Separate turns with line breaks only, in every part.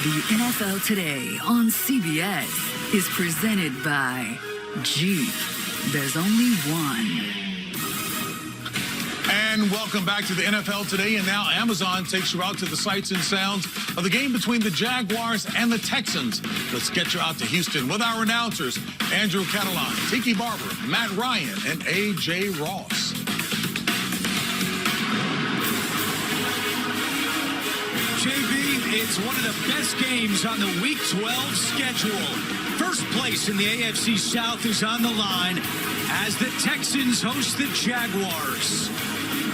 The NFL Today on CBS is presented by Jeep. There's only one.
And welcome back to the NFL Today. And now Amazon takes you out to the sights and sounds of the game between the Jaguars and the Texans. Let's get you out to Houston with our announcers, Andrew Catalan, Tiki Barber, Matt Ryan, and A.J. Ross.
JB, it's one of the best games on the Week 12 schedule. First place in the AFC South is on the line as the Texans host the Jaguars.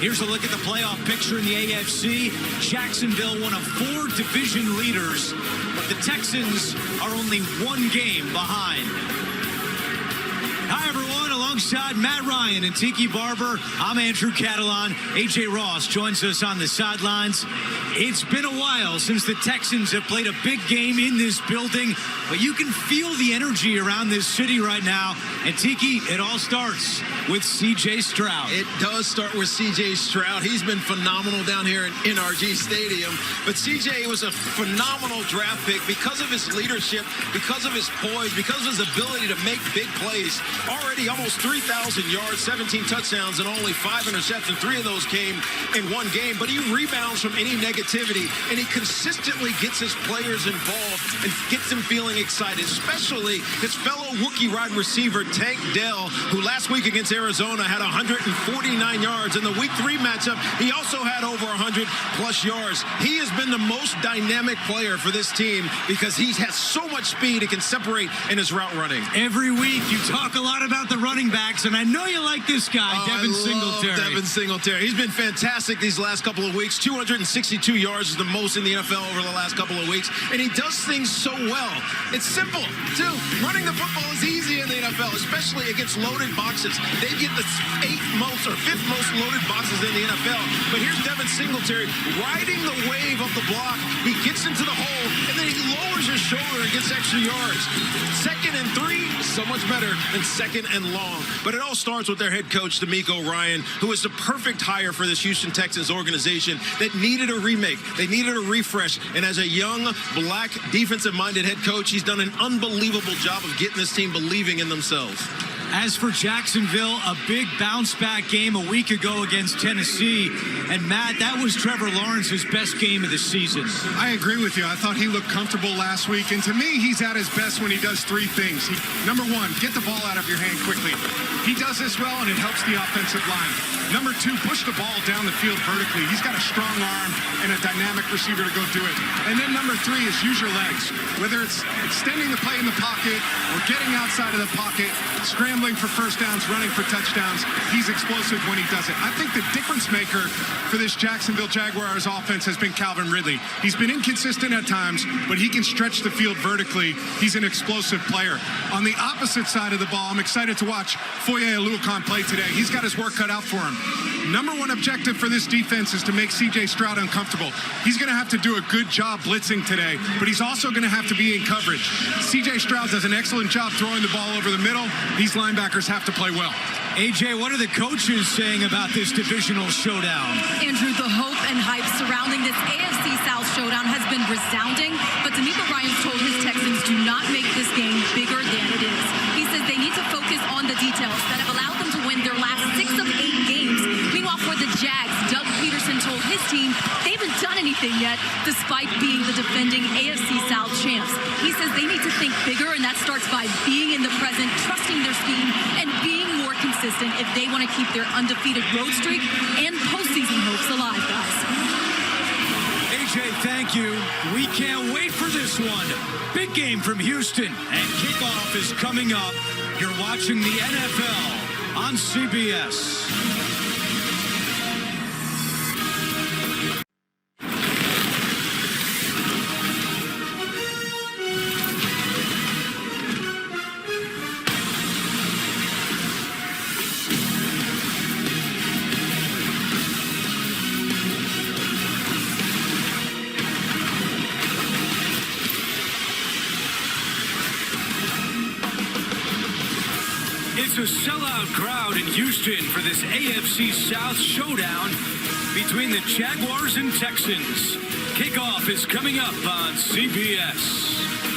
Here's a look at the playoff picture in the AFC. Jacksonville, one of 4 division leaders, but the Texans are only 1 game behind. Hi, everyone. Alongside Matt Ryan and Tiki Barber, I'm Andrew Catalan. A.J. Ross joins us on the sidelines. It's been a while since the Texans have played a big game in this building, but you can feel the energy around this city right now. And Tiki, it all starts with C.J. Stroud.
It does start with C.J. Stroud. He's been phenomenal down here in NRG Stadium. But C.J. was a phenomenal draft pick because of his leadership, because of his poise, because of his ability to make big plays. Already almost 3,000 yards, 17 touchdowns, and only 5 interceptions. 3 of those came in 1 game. But he rebounds from any negativity, and he consistently gets his players involved and gets them feeling excited, especially his fellow rookie wide receiver, Tank Dell, who last week against Arizona had 149 yards. In the Week 3 matchup, he also had over 100-plus yards. He has been the most dynamic player for this team because he has so much speed, he can separate in his route running.
Every week, you talk a lot about the running backs, and I know you like this guy, Devin Singletary.
Devin Singletary. He's been fantastic these last couple of weeks. 262 yards is the most in the NFL over the last couple of weeks, and he does things so well. It's simple, too. Running the football is easy in the NFL, especially against loaded boxes. They get the 8th most or 5th most loaded boxes in the NFL. But here's Devin Singletary riding the wave of the block. He gets into the hole, and then he lowers his shoulder and gets extra yards. 2nd and 3, so much better than 2nd and long. But it all starts with their head coach, DeMeco Ryan, who is the perfect hire for this Houston Texans organization that needed a remake. They needed a refresh. And as a young, black, defensive-minded head coach, he's done an unbelievable job of getting this team believing in themselves.
As for Jacksonville, a big bounce-back game a week ago against Tennessee. And, Matt, that was Trevor Lawrence's best game of the season.
I agree with you. I thought he looked comfortable last week. And to me, he's at his best when he does 3 things. Number 1, get the ball out of your hand quickly. He does this well, and it helps the offensive line. Number 2, push the ball down the field vertically. He's got a strong arm and a dynamic receiver to go do it. And then number 3 is use your legs. Whether it's extending the play in the pocket or getting outside of the pocket, scrambling for first downs, running for touchdowns, he's explosive when he does it. I think the difference maker for this Jacksonville Jaguars offense has been Calvin Ridley. He's been inconsistent at times, but he can stretch the field vertically. He's an explosive player. On the opposite side of the ball, I'm excited to watch Foye Oluokun play today. He's got his work cut out for him. Number 1 objective for this defense is to make C.J. Stroud uncomfortable. He's going to have to do a good job blitzing today, but he's also going to have to be in coverage. C.J. Stroud does an excellent job throwing the ball over the middle. These linebackers have to play well.
A.J., what are the coaches saying about this divisional showdown?
Andrew, the hope and hype surrounding this AFC South showdown has been resounding, but DeMeco Ryan's told his Texans do not make this game bigger than it is. He says they need to focus on the details that have allowed them to win their last 6 of 8 games. Meanwhile, for the Jags, Doug Peterson told his team they haven't done anything yet, despite being the defending AFC South champs. He says they need to think bigger, and that starts by being in the present, trusting their scheme, and being more consistent if they want to keep their undefeated road streak and postseason hopes alive, guys.
AJ, thank you. We can't wait for this one. Big game from Houston, and kickoff is coming up. You're watching the NFL on CBS. It's a sellout crowd in Houston for this AFC South showdown between the Jaguars and Texans. Kickoff is coming up on CBS.